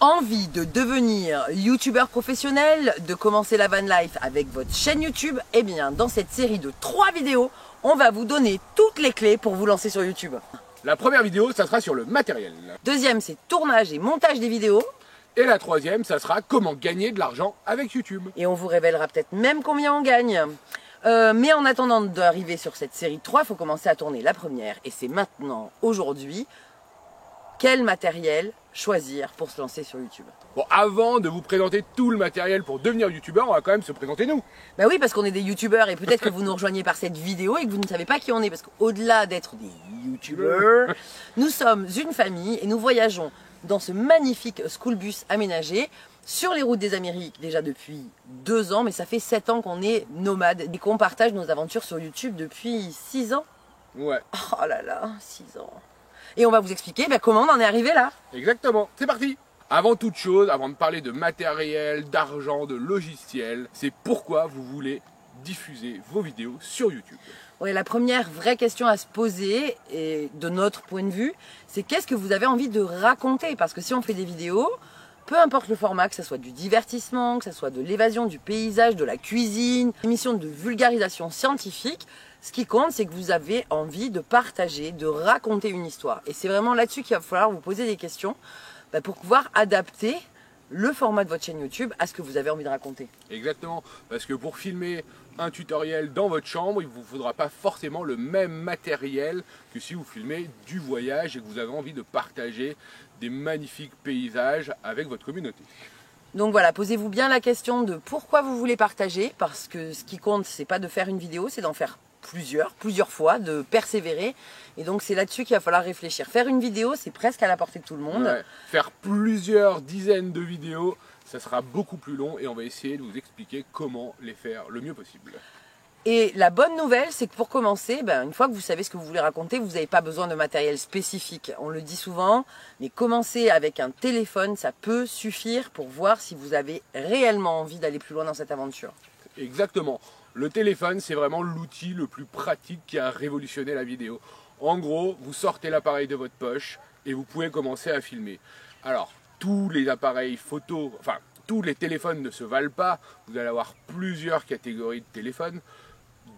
Envie de devenir youtubeur professionnel, de commencer la van life avec votre chaîne YouTube? Eh bien, dans cette série de 3 vidéos, on va vous donner toutes les clés pour vous lancer sur YouTube. La première vidéo, ça sera sur le matériel. Deuxième, c'est tournage et montage des vidéos. Et la troisième, ça sera comment gagner de l'argent avec YouTube. Et on vous révélera peut-être même combien on gagne. Mais en attendant d'arriver sur cette série de 3, il faut commencer à tourner la première. Et c'est maintenant, aujourd'hui, quel matériel choisir pour se lancer sur YouTube. Bon, avant de vous présenter tout le matériel pour devenir youtubeur, on va quand même se présenter nous. Bah oui, parce qu'on est des youtubeurs et peut-être que vous nous rejoignez par cette vidéo et que vous ne savez pas qui on est. Parce qu'au-delà d'être des youtubeurs, nous sommes une famille et nous voyageons dans ce magnifique school bus aménagé sur les routes des Amériques déjà depuis 2 ans, mais ça fait 7 ans qu'on est nomades et qu'on partage nos aventures sur YouTube depuis 6 ans. Ouais. Oh là là, 6 ans. Et on va vous expliquer comment on en est arrivé là. Exactement, c'est parti. Avant toute chose, avant de parler de matériel, d'argent, de logiciel, c'est pourquoi vous voulez diffuser vos vidéos sur YouTube. Ouais, la première vraie question à se poser, et de notre point de vue, c'est qu'est-ce que vous avez envie de raconter? Parce que si on fait des vidéos, peu importe le format, que ce soit du divertissement, que ce soit de l'évasion, du paysage, de la cuisine, émission de vulgarisation scientifique, ce qui compte, c'est que vous avez envie de partager, de raconter une histoire. Et c'est vraiment là-dessus qu'il va falloir vous poser des questions pour pouvoir adapter le format de votre chaîne YouTube à ce que vous avez envie de raconter. Exactement, parce que pour filmer un tutoriel dans votre chambre, il ne vous faudra pas forcément le même matériel que si vous filmez du voyage et que vous avez envie de partager des magnifiques paysages avec votre communauté. Donc voilà, posez-vous bien la question de pourquoi vous voulez partager, parce que ce qui compte, c'est pas de faire une vidéo, c'est d'en faire plusieurs fois, de persévérer. Et donc c'est là-dessus qu'il va falloir réfléchir. Faire une vidéo, c'est presque à la portée de tout le monde. Ouais. Faire plusieurs dizaines de vidéos, ça sera beaucoup plus long et on va essayer de vous expliquer comment les faire le mieux possible. Et la bonne nouvelle, c'est que pour commencer, une fois que vous savez ce que vous voulez raconter, vous n'avez pas besoin de matériel spécifique. On le dit souvent, mais commencer avec un téléphone, ça peut suffire pour voir si vous avez réellement envie d'aller plus loin dans cette aventure. Exactement. Le téléphone, c'est vraiment l'outil le plus pratique qui a révolutionné la vidéo. En gros, vous sortez l'appareil de votre poche et vous pouvez commencer à filmer. Alors, tous les appareils photo, enfin, tous les téléphones ne se valent pas. Vous allez avoir plusieurs catégories de téléphones.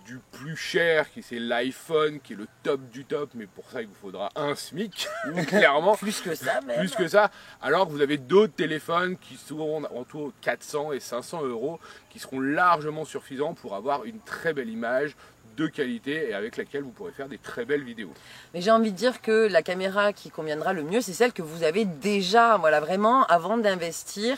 Du plus cher, qui c'est l'iPhone, qui est le top du top, mais pour ça il vous faudra un SMIC, clairement. Plus que ça même. Plus que ça. Alors que vous avez d'autres téléphones qui sont entre 400 et 500 euros, qui seront largement suffisants pour avoir une très belle image de qualité et avec laquelle vous pourrez faire des très belles vidéos. Mais j'ai envie de dire que la caméra qui conviendra le mieux, c'est celle que vous avez déjà. Voilà, vraiment, avant d'investir,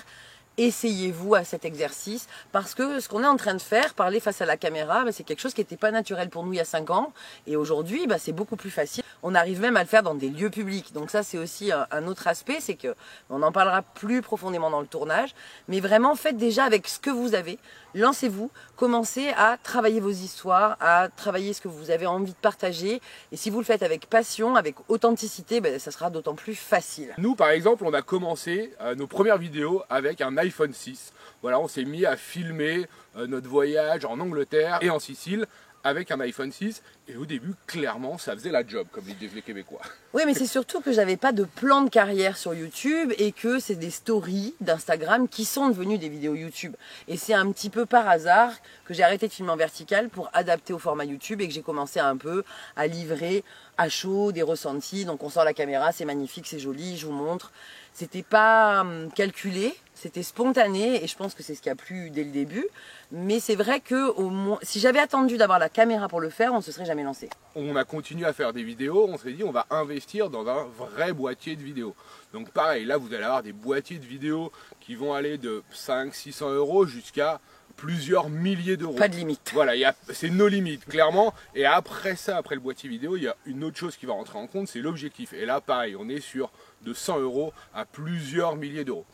essayez-vous à cet exercice, parce que ce qu'on est en train de faire, parler face à la caméra, c'est quelque chose qui n'était pas naturel pour nous il y a 5 ans, et aujourd'hui c'est beaucoup plus facile. On arrive même à le faire dans des lieux publics, donc ça c'est aussi un autre aspect, c'est que on en parlera plus profondément dans le tournage, mais vraiment faites déjà avec ce que vous avez, lancez-vous, commencez à travailler vos histoires, à travailler ce que vous avez envie de partager, et si vous le faites avec passion, avec authenticité, ça sera d'autant plus facile. Nous par exemple, on a commencé nos premières vidéos avec un iPhone 6. Voilà, on s'est mis à filmer notre voyage en Angleterre et en Sicile avec un iPhone 6 et au début clairement ça faisait la job comme disent les Québécois. Oui, mais c'est surtout que j'avais pas de plan de carrière sur YouTube et que c'est des stories d'Instagram qui sont devenues des vidéos YouTube. Et c'est un petit peu par hasard que j'ai arrêté de filmer en vertical pour adapter au format YouTube et que j'ai commencé un peu à livrer à chaud des ressentis. Donc on sort la caméra, c'est magnifique, c'est joli, je vous montre. C'était pas calculé, c'était spontané et je pense que c'est ce qui a plu dès le début. Mais c'est vrai que si j'avais attendu d'avoir la caméra pour le faire, on ne se serait jamais lancé. On a continué à faire des vidéos, on s'est dit on va investir dans un vrai boîtier de vidéos. Donc pareil, là vous allez avoir des boîtiers de vidéos qui vont aller de 500-600 euros jusqu'à plusieurs milliers d'euros. Pas de limite. Voilà, c'est nos limites, clairement. Et après ça, après le boîtier vidéo, il y a une autre chose qui va rentrer en compte, c'est l'objectif. Et là, pareil, on est sur de 100 euros à plusieurs milliers d'euros.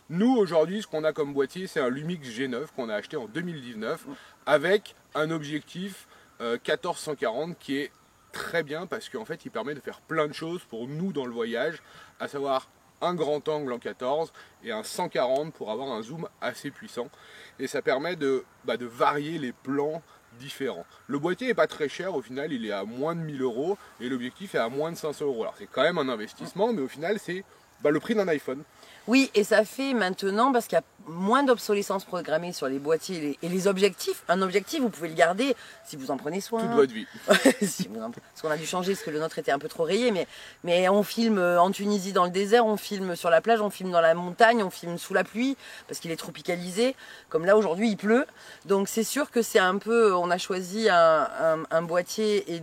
Nous, aujourd'hui, ce qu'on a comme boîtier, c'est un Lumix G9 qu'on a acheté en 2019 avec un objectif 14-140 qui est très bien parce qu'en fait, il permet de faire plein de choses pour nous dans le voyage, à savoir un grand angle en 14 et un 140 pour avoir un zoom assez puissant. Et ça permet de varier les plans différents. Le boîtier n'est pas très cher, au final il est à moins de 1000 euros et l'objectif est à moins de 500 euros. Alors c'est quand même un investissement, mais au final c'est le prix d'un iPhone. Oui, et ça fait maintenant, parce qu'il y a moins d'obsolescence programmée sur les boîtiers et les objectifs. Un objectif, vous pouvez le garder si vous en prenez soin. Toute votre vie. Parce qu'on a dû changer, parce que le nôtre était un peu trop rayé, mais on filme en Tunisie dans le désert, on filme sur la plage, on filme dans la montagne, on filme sous la pluie, parce qu'il est tropicalisé. Comme là, aujourd'hui, il pleut. Donc c'est sûr que c'est un peu... On a choisi un boîtier et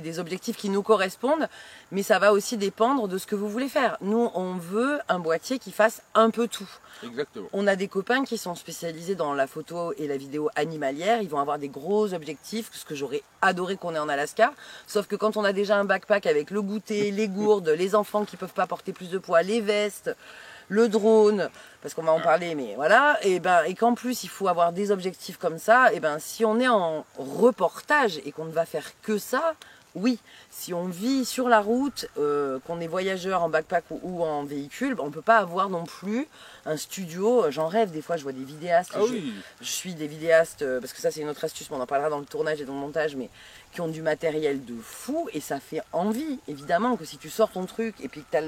des objectifs qui nous correspondent, mais ça va aussi dépendre de ce que vous voulez faire. Nous, on veut un boîtier qui fasse un peu tout. Exactement. On a des copains qui sont spécialisés dans la photo et la vidéo animalière, ils vont avoir des gros objectifs, ce que j'aurais adoré qu'on ait en Alaska, sauf que quand on a déjà un backpack avec le goûter, les gourdes, les enfants qui peuvent pas porter plus de poids, les vestes, le drone, parce qu'on va en parler, mais voilà, et qu'en plus il faut avoir des objectifs comme ça, et si on est en reportage et qu'on ne va faire que ça, oui, si on vit sur la route, qu'on est voyageur en backpack ou en véhicule, on ne peut pas avoir non plus un studio. J'en rêve, des fois je vois des vidéastes, je suis des vidéastes, parce que ça c'est une autre astuce, mais on en parlera dans le tournage et dans le montage, mais qui ont du matériel de fou, et ça fait envie, évidemment, que si tu sors ton truc, et puis que tu as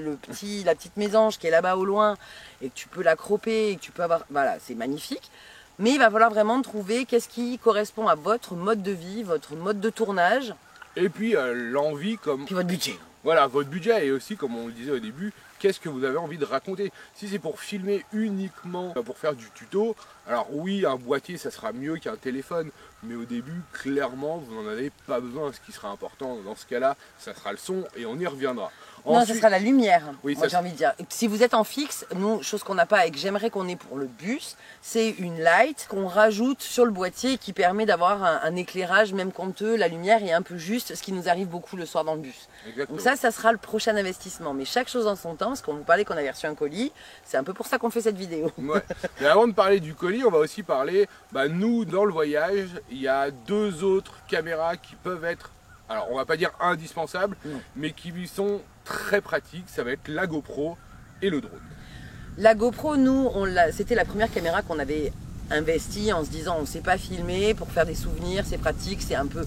la petite mésange qui est là-bas au loin, et que tu peux la croper, et que tu peux avoir... Voilà, c'est magnifique. Mais il va falloir vraiment trouver qu'est-ce qui correspond à votre mode de vie, votre mode de tournage, et puis l'envie comme... puis votre budget. Voilà, votre budget, et aussi, comme on le disait au début, qu'est-ce que vous avez envie de raconter. Si c'est pour filmer uniquement, pour faire du tuto, alors oui, un boîtier, ça sera mieux qu'un téléphone, mais au début, clairement, vous n'en avez pas besoin. Ce qui sera important dans ce cas-là, ça sera le son, et on y reviendra. Non, ça sera la lumière, oui, moi j'ai envie de dire. Si vous êtes en fixe, nous, chose qu'on n'a pas et que j'aimerais qu'on ait pour le bus, c'est une light qu'on rajoute sur le boîtier qui permet d'avoir un éclairage, même quand la lumière est un peu juste, ce qui nous arrive beaucoup le soir dans le bus. Exactement. Donc ça sera le prochain investissement. Mais chaque chose en son temps, parce qu'on vous parlait qu'on avait reçu un colis, c'est un peu pour ça qu'on fait cette vidéo. Ouais. Mais avant de parler du colis, on va aussi parler, nous, dans le voyage, il y a 2 autres caméras qui peuvent être, alors on va pas dire indispensables, mais qui lui sont très pratiques. Ça va être la GoPro et le drone. La GoPro, nous, c'était la première caméra qu'on avait investie en se disant on ne sait pas filmer, pour faire des souvenirs, c'est pratique, c'est un peu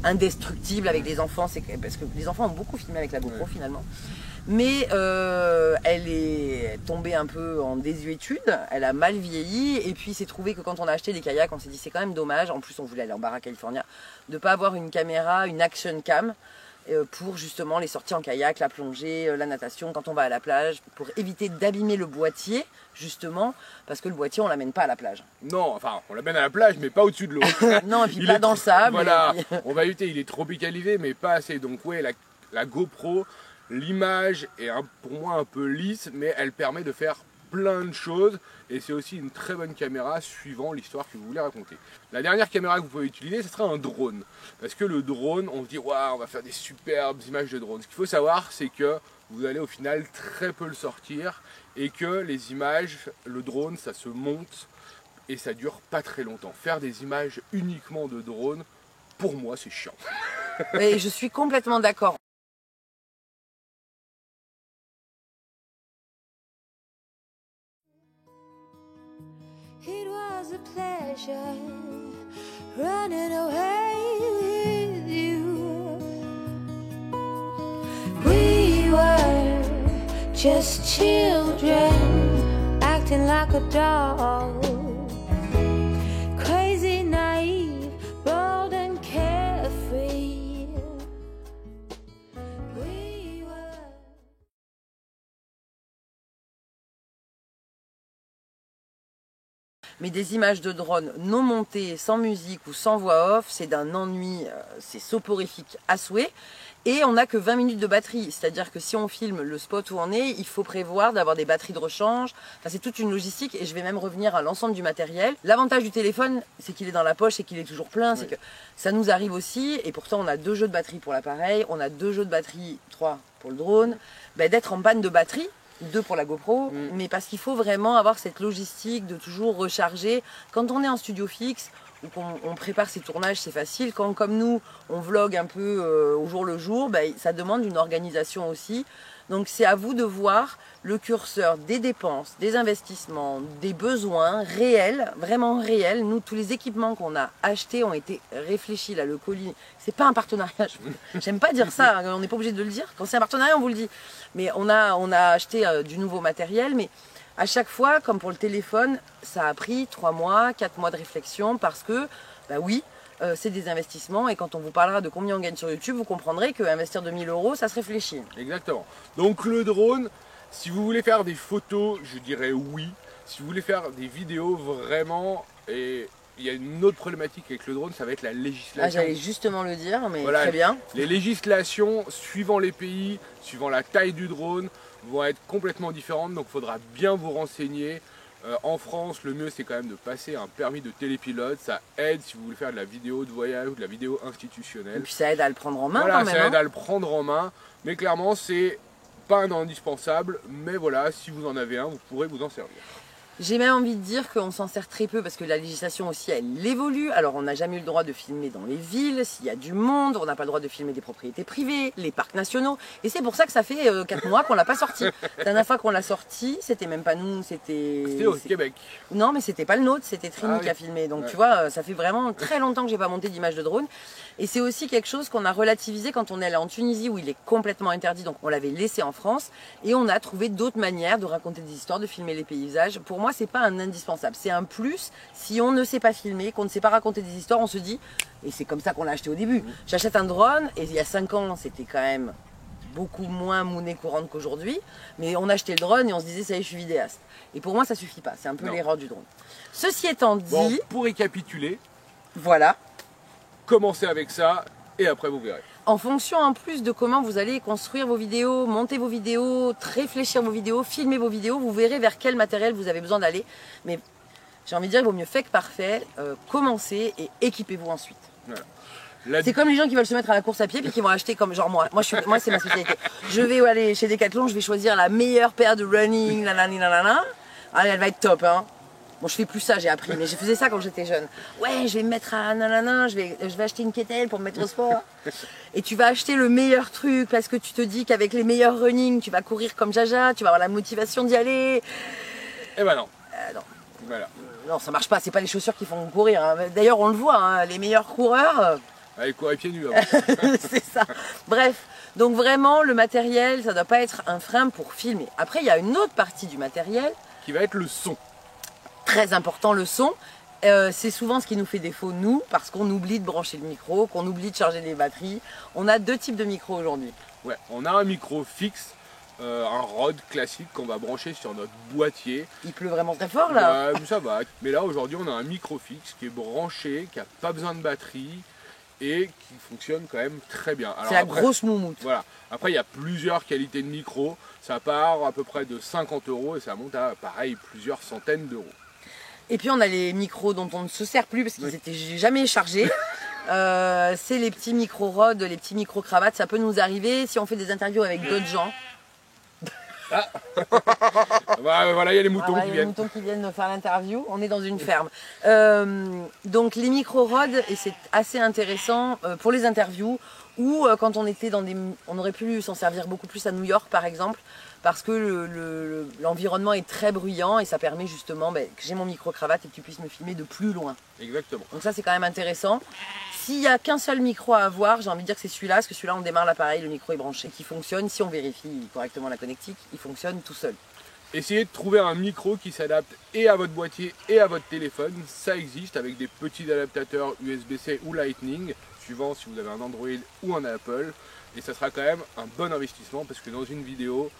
indestructible avec les enfants, parce que les enfants ont beaucoup filmé avec la GoPro finalement. Mais elle est tombée un peu en désuétude, elle a mal vieilli, et puis il s'est trouvé que quand on a acheté les kayaks, on s'est dit c'est quand même dommage, en plus on voulait aller en Baja California, de ne pas avoir une caméra, une action cam, pour justement les sorties en kayak, la plongée, la natation, quand on va à la plage, pour éviter d'abîmer le boîtier, justement, parce que le boîtier on l'amène pas à la plage. Non, enfin on l'amène à la plage, mais pas au-dessus de l'eau. Non, et puis pas dans le sable. Voilà, on va éviter, il est tropicalisé, mais pas assez. Donc ouais, la GoPro, l'image est pour moi un peu lisse, mais elle permet de faire plein de choses, et c'est aussi une très bonne caméra suivant l'histoire que vous voulez raconter. La dernière caméra que vous pouvez utiliser, ce sera un drone, parce que le drone, on se dit waouh, on va faire des superbes images de drone. Ce qu'il faut savoir, c'est que vous allez au final très peu le sortir, et que les images, le drone, ça se monte et ça dure pas très longtemps. Faire des images uniquement de drone, pour moi c'est chiant. Et je suis complètement d'accord. It was a pleasure running away with you. We were just children acting like a doll. Crazy, naive, bold and carefree. We were. Mais des images de drone non montées, sans musique ou sans voix off, c'est d'un ennui, c'est soporifique à souhait. Et on n'a que 20 minutes de batterie, c'est-à-dire que si on filme le spot où on est, il faut prévoir d'avoir des batteries de rechange. Enfin, c'est toute une logistique, et je vais même revenir à l'ensemble du matériel. L'avantage du téléphone, c'est qu'il est dans la poche et qu'il est toujours plein. Oui. C'est que ça nous arrive aussi, et pourtant on a 2 jeux de batterie pour l'appareil, on a 2 jeux de batterie, 3 pour le drone, d'être en panne de batterie. 2 pour la GoPro, mais parce qu'il faut vraiment avoir cette logistique de toujours recharger. Quand on est en studio fixe, ou qu'on prépare ses tournages, c'est facile. Quand, comme nous, on vlog un peu au jour le jour, ça demande une organisation aussi. Donc c'est à vous de voir le curseur des dépenses, des investissements, des besoins réels, vraiment réels. Nous, tous les équipements qu'on a achetés ont été réfléchis. Là, le colis, c'est pas un partenariat. J'aime pas dire ça, on n'est pas obligé de le dire. Quand c'est un partenariat, on vous le dit. Mais on a acheté du nouveau matériel, mais à chaque fois, comme pour le téléphone, ça a pris 3 mois, 4 mois de réflexion parce que, oui, c'est des investissements et quand on vous parlera de combien on gagne sur YouTube, vous comprendrez qu'investir 2000 €, ça se réfléchit. Exactement. Donc le drone, si vous voulez faire des photos, je dirais oui. Si vous voulez faire des vidéos, vraiment, et il y a une autre problématique avec le drone, ça va être la législation. J'allais justement le dire, mais voilà, très bien. Les législations, suivant les pays, suivant la taille du drone, vont être complètement différentes, donc il faudra bien vous renseigner. En France, le mieux c'est quand même de passer un permis de télépilote, ça aide si vous voulez faire de la vidéo de voyage ou de la vidéo institutionnelle. Et puis ça aide à le prendre en main voilà, quand même. Ça aide à le prendre en main, mais clairement c'est pas un indispensable, mais voilà, si vous en avez un, vous pourrez vous en servir. J'ai même envie de dire qu'on s'en sert très peu parce que la législation aussi elle évolue. Alors on n'a jamais eu le droit de filmer dans les villes, s'il y a du monde, on n'a pas le droit de filmer des propriétés privées, les parcs nationaux. Et c'est pour ça que ça fait 4 mois qu'on l'a pas sorti. La dernière fois qu'on l'a sorti, c'était même pas nous, C'était au Québec. Non mais c'était pas le nôtre, c'était Trini qui a oui. filmé. Donc Ouais. tu vois, ça fait vraiment très longtemps que j'ai pas monté d'image de drone. Et c'est aussi quelque chose qu'on a relativisé quand on est allé en Tunisie où il est complètement interdit. Donc on l'avait laissé en France et on a trouvé d'autres manières de raconter des histoires, de filmer les paysages. Pour moi c'est pas un indispensable, c'est un plus. Si on ne sait pas filmer, qu'on ne sait pas raconter des histoires, on se dit, et c'est comme ça qu'on l'a acheté au début, j'achète un drone et il y a 5 ans c'était quand même beaucoup moins monnaie courante qu'aujourd'hui, mais on achetait le drone et on se disait ça y est je suis vidéaste. Et pour moi ça suffit pas, c'est un peu Non. l'erreur du drone. Ceci étant dit, Bon, pour récapituler, voilà. commencez avec ça et après vous verrez. En fonction en plus de comment vous allez construire vos vidéos, monter vos vidéos, réfléchir vos vidéos, filmer vos vidéos, vous verrez vers quel matériel vous avez besoin d'aller. Mais j'ai envie de dire, il vaut mieux fait que parfait. Commencez et équipez-vous ensuite. Voilà. C'est comme les gens qui veulent se mettre à la course à pied puis qui vont acheter comme genre moi. Moi c'est ma spécialité. Je vais aller chez Decathlon, je vais choisir la meilleure paire de running, nanana. Allez, elle va être top, hein. Bon, je fais plus ça, j'ai appris, mais je faisais ça quand j'étais jeune. Ouais, je vais me mettre à nanana, je vais acheter une kettle pour me mettre au sport. Et tu vas acheter le meilleur truc parce que tu te dis qu'avec les meilleurs running, tu vas courir comme Jaja, tu vas avoir la motivation d'y aller. Et ben non. Non. Voilà. Non, ça marche pas, c'est pas les chaussures qui font courir. Hein. D'ailleurs, on le voit, hein, les meilleurs coureurs, Allez, courez pieds nus avant. c'est ça. Bref, donc vraiment, le matériel, ça doit pas être un frein pour filmer. Après, il y a une autre partie du matériel, Qui va être le son. très important, le son. C'est souvent ce qui nous fait défaut, nous, parce qu'on oublie de brancher le micro, qu'on oublie de charger les batteries. On a 2 types de micros aujourd'hui. Ouais, on a un micro fixe, un Rode classique qu'on va brancher sur notre boîtier. Il pleut vraiment très fort là. Ouais, ça va. Mais là aujourd'hui on a un micro fixe qui est branché, qui n'a pas besoin de batterie et qui fonctionne quand même très bien. Alors C'est la après, grosse moumoute. Voilà. Après il y a plusieurs qualités de micro. Ça part à peu près de 50 € et ça monte à pareil plusieurs centaines d'euros. Et puis on a les micros dont on ne se sert plus parce qu'ils étaient jamais chargés. C'est les petits micros Rode, les petits micros cravates. Ça peut nous arriver si on fait des interviews avec d'autres gens. Voilà, il y a les moutons Ah ouais, qui les viennent. moutons qui viennent faire l'interview. On est dans une ferme. Donc les micros Rode, et c'est assez intéressant pour les interviews ou quand on était dans des... On aurait pu s'en servir beaucoup plus à New York par exemple, parce que l'environnement est très bruyant et ça permet justement que j'ai mon micro-cravate et que tu puisses me filmer de plus loin. Exactement. Donc ça c'est quand même intéressant. S'il n'y a qu'un seul micro à avoir, j'ai envie de dire que c'est celui-là, parce que celui-là on démarre l'appareil, le micro est branché, qui fonctionne. Si on vérifie correctement la connectique, il fonctionne tout seul. Essayez de trouver un micro qui s'adapte et à votre boîtier et à votre téléphone. Ça existe avec des petits adaptateurs USB-C ou Lightning, suivant si vous avez un Android ou un Apple. Et ça sera quand même un bon investissement parce que dans une vidéo,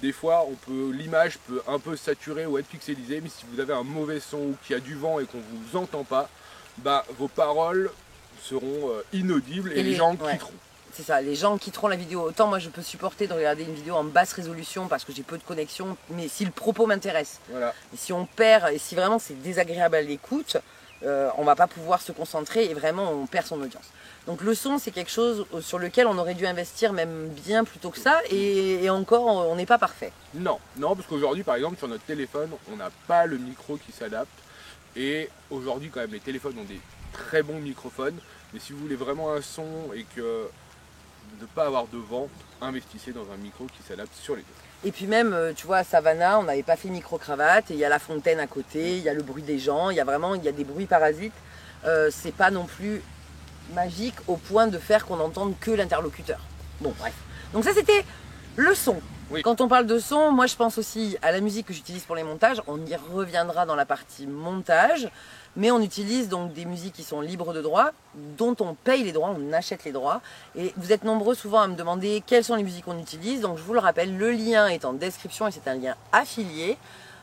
des fois l'image peut un peu saturer ou être pixelisée, mais si vous avez un mauvais son ou qu'il y a du vent et qu'on ne vous entend pas, vos paroles seront inaudibles et les gens quitteront. C'est ça, les gens quitteront la vidéo. Autant moi je peux supporter de regarder une vidéo en basse résolution parce que j'ai peu de connexion, mais si le propos m'intéresse, Voilà. et si on perd, et si vraiment c'est désagréable à l'écoute, on va pas pouvoir se concentrer et vraiment on perd son audience. Donc le son c'est quelque chose sur lequel on aurait dû investir même bien plus tôt que ça et encore on n'est pas parfait. Non, parce qu'aujourd'hui par exemple sur notre téléphone, on n'a pas le micro qui s'adapte. Et aujourd'hui quand même les téléphones ont des très bons microphones, mais si vous voulez vraiment un son et que de ne pas avoir de vent, investissez dans un micro qui s'adapte sur les deux. Et puis même, tu vois, à Savannah, on n'avait pas fait micro-cravate, et il y a la fontaine à côté, il y a le bruit des gens, il y a des bruits parasites. C'est pas non plus magique au point de faire qu'on n'entende que l'interlocuteur. Bon, bref. Donc ça, c'était le son. Oui. Quand on parle de son, moi je pense aussi à la musique que j'utilise pour les montages. On y reviendra dans la partie montage. Mais on utilise donc des musiques qui sont libres de droit, dont on paye les droits, on achète les droits. Et vous êtes nombreux souvent à me demander quelles sont les musiques qu'on utilise. Donc je vous le rappelle, le lien est en description et c'est un lien affilié.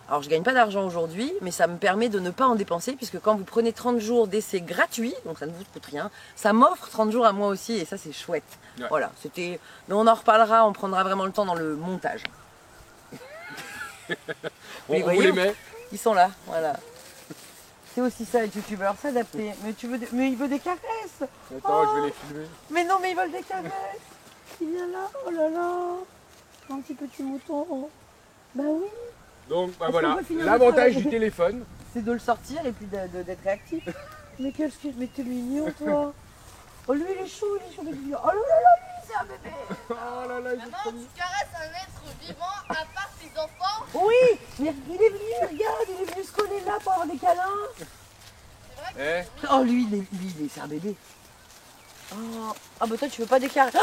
Alors je ne gagne pas d'argent aujourd'hui, mais ça me permet de ne pas en dépenser, puisque quand vous prenez 30 jours d'essai gratuit, donc ça ne vous coûte rien, ça m'offre 30 jours à moi aussi, et ça c'est chouette. Ouais. Voilà, c'était. Mais on en reparlera, on prendra vraiment le temps dans le montage. On vous les met. Ils sont là, voilà. C'est aussi ça, être youtubeur, s'adapter. Mais il veut des caresses. Attends, je vais les filmer. Mais non, mais ils veulent des caresses. Il vient là, oh là là. Un petit mouton. Bah oui. Donc bah Est-ce voilà, qu'on peut finir l'avantage notre- du téléphone. C'est de le sortir et puis d'être réactif. Mais mais t'es mignon, toi. Oh, lui, il est chaud, Oh là là là, lui, c'est un bébé. Oh là là, j'ai trop Maman, tu caresses un être vivant à part tes enfants. Oui, mais il est venu, regarde, il est venu se coller là pour avoir des câlins. Eh, Oh, lui, c'est un bébé. Oh, ah bah toi, tu veux pas des caresses.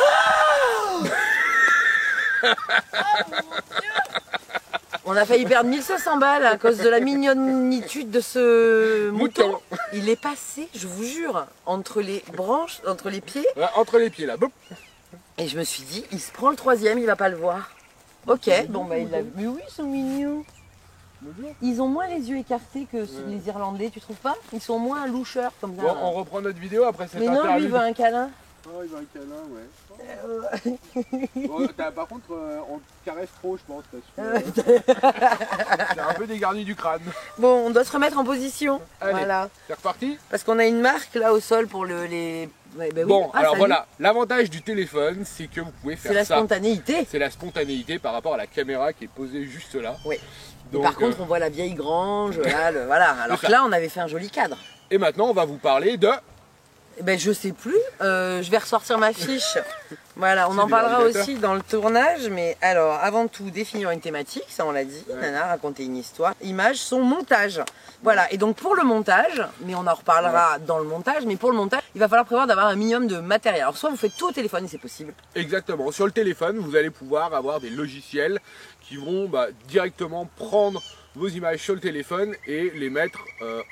On a failli perdre 1500 balles à cause de la mignonitude de ce mouton. Il est passé, je vous jure, entre les branches, entre les pieds. là, entre les pieds là, boum. Et je me suis dit, il se prend le troisième, il va pas le voir. Ok, bon bah il l'a vu. Mais oui, ils sont mignons. Ils ont moins les yeux écartés que les Irlandais, tu trouves pas? Ils sont moins loucheurs comme ça. Bon, on reprend notre vidéo après cette Mais non, lui, il interlude. veut un câlin. Oh, il veut un câlin, ouais. Bon, par contre, on te caresse trop, je pense, parce que c'est un peu dégarni du crâne. Bon, on doit se remettre en position. Allez. Voilà. C'est reparti? Parce qu'on a une marque là au sol pour les. Ouais, bah oui. Bon, Ah, alors salut. voilà, l'avantage du téléphone, c'est que vous pouvez C'est faire la ça. spontanéité. C'est la spontanéité par rapport à la caméra qui est posée juste là. Oui. Donc, Par contre, on voit la vieille grange, là, voilà. Alors C'est que ça. là, on avait fait un joli cadre. et maintenant, on va vous parler de... Eh ben, je sais plus. Je vais ressortir ma fiche. Voilà, on C'est en des parlera ordinateurs. aussi dans le tournage. Mais alors, avant tout, définir une thématique, ça on l'a dit. Ouais. Nana, raconter une histoire. Image, son montage. Voilà. Et donc pour le montage, mais on en reparlera dans le montage. Mais pour le montage, il va falloir prévoir d'avoir un minimum de matériel. Alors soit vous faites tout au téléphone, et c'est possible. Exactement. Sur le téléphone, vous allez pouvoir avoir des logiciels qui vont directement prendre vos images sur le téléphone et les mettre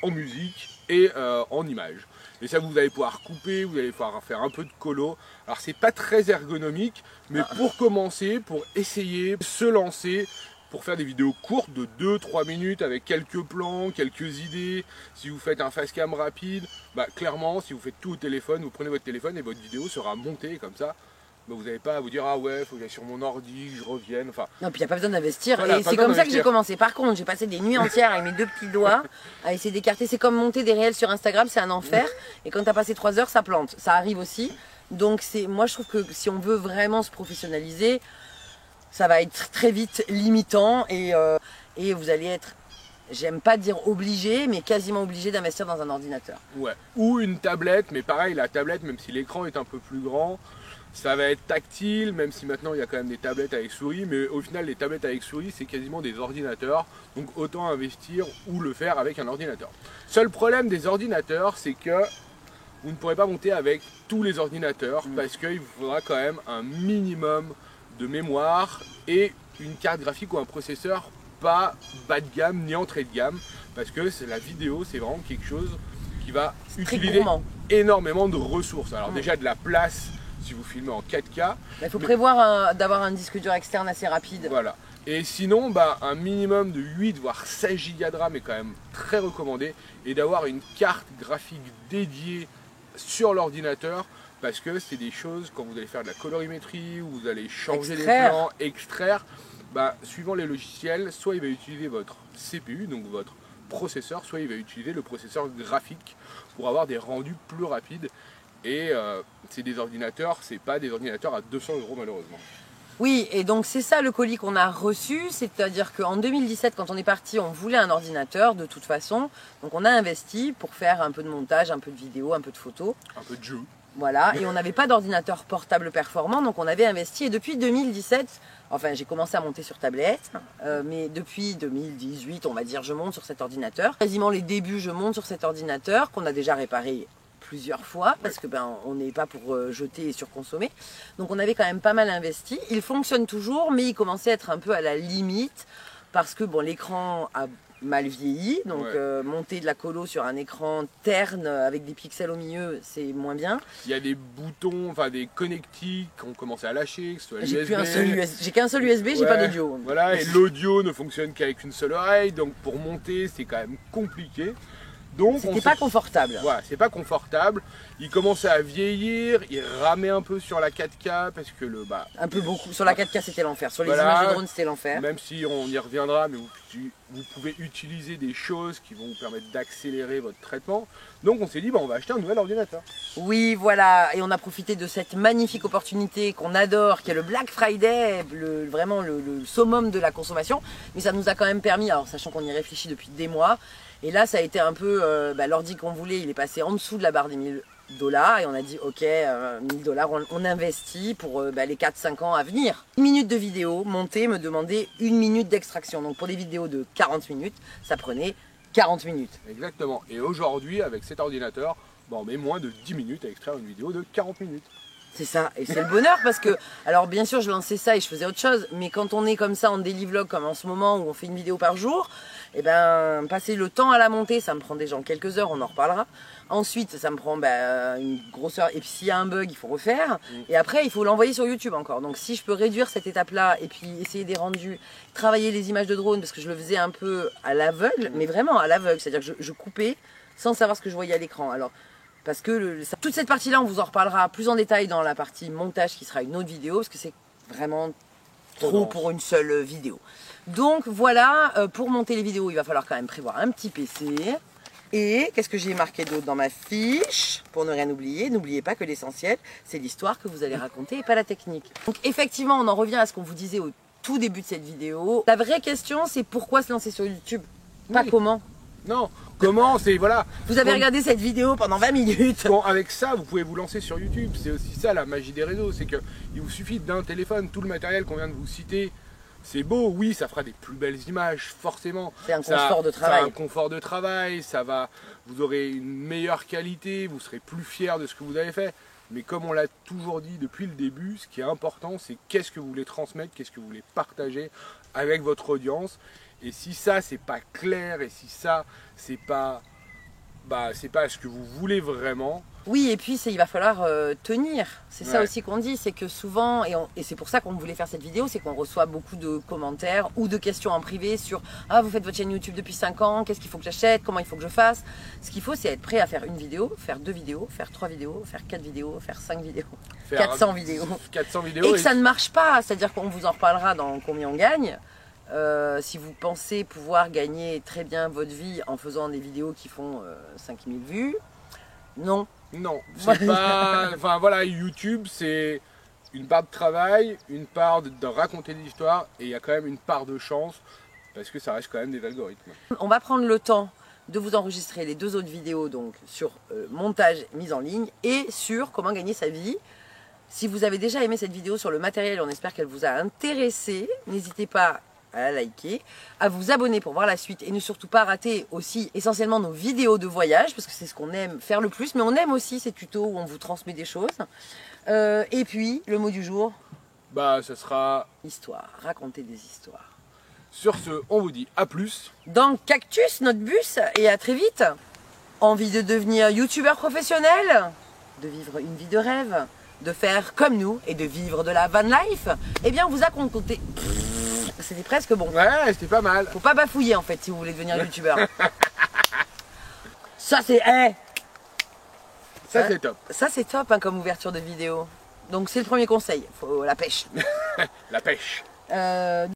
en musique et en images. Et ça, vous allez pouvoir couper, vous allez pouvoir faire un peu de colo. Alors, c'est pas très ergonomique, mais pour commencer, pour essayer, se lancer, pour faire des vidéos courtes de 2-3 minutes avec quelques plans, quelques idées. Si vous faites un face cam rapide, clairement, si vous faites tout au téléphone, vous prenez votre téléphone et votre vidéo sera montée comme ça. Vous n'avez pas à vous dire ah ouais, faut que j'aille sur mon ordi, que je revienne. Enfin, Non, puis il n'y a pas besoin d'investir. Voilà, Et pas c'est besoin comme ça que j'ai d'investir. commencé. Par contre, j'ai passé des nuits entières avec mes deux petits doigts à essayer d'écarter. C'est comme monter des réels sur Instagram, c'est un enfer. Et quand tu as passé 3 heures, ça plante. Ça arrive aussi. Donc moi je trouve que si on veut vraiment se professionnaliser, ça va être très vite limitant et vous allez être, j'aime pas dire obligé, mais quasiment obligé d'investir dans un ordinateur. ouais. Ou une tablette, mais pareil, la tablette, même si l'écran est un peu plus grand, ça va être tactile, même si maintenant il y a quand même des tablettes avec souris, mais au final les tablettes avec souris c'est quasiment des ordinateurs, donc autant investir ou le faire avec un ordinateur. Seul problème des ordinateurs, c'est que vous ne pourrez pas monter avec tous les ordinateurs parce qu'il vous faudra quand même un minimum de mémoire et une carte graphique ou un processeur pas bas de gamme ni entrée de gamme, parce que la vidéo c'est vraiment quelque chose qui va Très utiliser gourmand. énormément de ressources. Alors déjà de la place si vous filmez en 4K, Il faut prévoir d'avoir un disque dur externe assez rapide. voilà. Et sinon, un minimum de 8 voire 16 Go de RAM est quand même très recommandé, et d'avoir une carte graphique dédiée sur l'ordinateur, parce que c'est des choses, quand vous allez faire de la colorimétrie, ou vous allez changer les Extraire. plans, extraire, suivant les logiciels, soit il va utiliser votre CPU, donc votre processeur, soit il va utiliser le processeur graphique pour avoir des rendus plus rapides. Et c'est des ordinateurs, c'est pas des ordinateurs à 200 € malheureusement. Oui, et donc c'est ça le colis qu'on a reçu, c'est-à-dire qu'en 2017, quand on est parti, on voulait un ordinateur de toute façon, donc on a investi pour faire un peu de montage, un peu de vidéo, un peu de photos. Un peu de jeu. Voilà, et on n'avait pas d'ordinateur portable performant, donc on avait investi, et depuis 2017, enfin j'ai commencé à monter sur tablette, mais depuis 2018, on va dire, je monte sur cet ordinateur. Quasiment les débuts, je monte sur cet ordinateur, qu'on a déjà réparé plusieurs fois, parce que on n'est pas pour jeter et surconsommer. Donc on avait quand même pas mal investi. Il fonctionne toujours, mais il commençait à être un peu à la limite, parce que bon, l'écran a mal vieilli, donc monter de la colo sur un écran terne avec des pixels au milieu, c'est moins bien. Il y a des boutons, enfin des connectiques qui ont commencé à lâcher, que ce soit J'ai USB. plus un seul USB, j'ai qu'un seul USB, j'ai pas d'audio. Voilà, et l'audio ne fonctionne qu'avec une seule oreille, donc pour monter c'est quand même compliqué. Donc c'était pas confortable. Voilà, c'est pas confortable. Il commençait à vieillir, il ramait un peu sur la 4K parce que un peu beaucoup. Sur la 4K c'était l'enfer, sur les images de drone c'était l'enfer. Même si on y reviendra, mais vous pouvez utiliser des choses qui vont vous permettre d'accélérer votre traitement. Donc on s'est dit, on va acheter un nouvel ordinateur. Oui, voilà, et on a profité de cette magnifique opportunité qu'on adore, qui est le Black Friday, vraiment le summum de la consommation. Mais ça nous a quand même permis, alors sachant qu'on y réfléchit depuis des mois, et là ça a été un peu, l'ordi qu'on voulait, il est passé en dessous de la barre des $1000. Et on a dit ok, $1000, on investit pour les 4-5 ans à venir. 1 minute de vidéo montée me demandait 1 minute d'extraction. Donc pour des vidéos de 40 minutes, ça prenait 40 minutes. Exactement. Et aujourd'hui, avec cet ordinateur, on met moins de 10 minutes à extraire une vidéo de 40 minutes. C'est ça, et c'est le bonheur parce que, alors bien sûr je lançais ça et je faisais autre chose, mais quand on est comme ça en daily vlog comme en ce moment où on fait une vidéo par jour, passer le temps à la monter, ça me prend déjà quelques heures, on en reparlera. Ensuite ça me prend une grosse heure, et puis s'il y a un bug il faut refaire, et après il faut l'envoyer sur YouTube encore. Donc si je peux réduire cette étape là et puis essayer des rendus, travailler les images de drone, parce que je le faisais un peu à l'aveugle, mais vraiment à l'aveugle, c'est à dire que je coupais sans savoir ce que je voyais à l'écran. Alors parce que toute cette partie-là, on vous en reparlera plus en détail dans la partie montage qui sera une autre vidéo, parce que c'est vraiment trop pour une seule vidéo. Donc voilà, pour monter les vidéos, il va falloir quand même prévoir un petit PC. Et qu'est-ce que j'ai marqué d'autre dans ma fiche? Pour ne rien oublier, n'oubliez pas que l'essentiel, c'est l'histoire que vous allez raconter et pas la technique. Donc effectivement, on en revient à ce qu'on vous disait au tout début de cette vidéo. La vraie question, c'est pourquoi se lancer sur YouTube? Pas comment. Non, comment, c'est voilà. Vous avez regardé cette vidéo pendant 20 minutes. Bon, avec ça, vous pouvez vous lancer sur YouTube. C'est aussi ça la magie des réseaux, c'est qu'il vous suffit d'un téléphone, tout le matériel qu'on vient de vous citer. C'est beau, oui, ça fera des plus belles images, forcément. C'est un confort de travail. C'est un confort de travail, vous aurez une meilleure qualité, vous serez plus fier de ce que vous avez fait. Mais comme on l'a toujours dit depuis le début, ce qui est important, c'est qu'est-ce que vous voulez transmettre, qu'est-ce que vous voulez partager avec votre audience. Et si ça, c'est pas clair, et si ça, c'est pas ce que vous voulez vraiment. Oui, et puis il va falloir tenir. C'est ça Ouais. aussi qu'on dit, c'est que souvent, et c'est pour ça qu'on voulait faire cette vidéo, c'est qu'on reçoit beaucoup de commentaires ou de questions en privé sur « Ah, vous faites votre chaîne YouTube depuis 5 ans, qu'est-ce qu'il faut que j'achète, comment il faut que je fasse ?» Ce qu'il faut, c'est être prêt à faire une vidéo, faire 2 vidéos, faire 3 vidéos, faire 4 vidéos, faire 5 vidéos, Faire 400 vidéos. 400 vidéos. Et que ça ne marche pas, c'est-à-dire qu'on vous en reparlera dans combien on gagne. Si vous pensez pouvoir gagner très bien votre vie en faisant des vidéos qui font 5000 vues, non. Non, c'est pas. Enfin voilà, YouTube c'est une part de travail, une part de raconter des histoires, et il y a quand même une part de chance parce que ça reste quand même des algorithmes. On va prendre le temps de vous enregistrer les 2 autres vidéos donc sur montage, mise en ligne et sur comment gagner sa vie. Si vous avez déjà aimé cette vidéo sur le matériel, on espère qu'elle vous a intéressé. N'hésitez pas à la liker, à vous abonner pour voir la suite et ne surtout pas rater aussi essentiellement nos vidéos de voyage parce que c'est ce qu'on aime faire le plus, mais on aime aussi ces tutos où on vous transmet des choses. Et puis le mot du jour, Ça sera. histoire, raconter des histoires. Sur ce, on vous dit à plus. Dans Cactus, notre bus, et à très vite. Envie de devenir youtubeur professionnel, de vivre une vie de rêve, de faire comme nous et de vivre de la van life? Eh bien, on vous a concocté. C'était presque bon. Ouais, c'était pas mal. Faut pas bafouiller en fait si vous voulez devenir youtubeur. Ça c'est Ça c'est top. Ça c'est top hein, comme ouverture de vidéo. Donc c'est le premier conseil, faut la pêche. La pêche.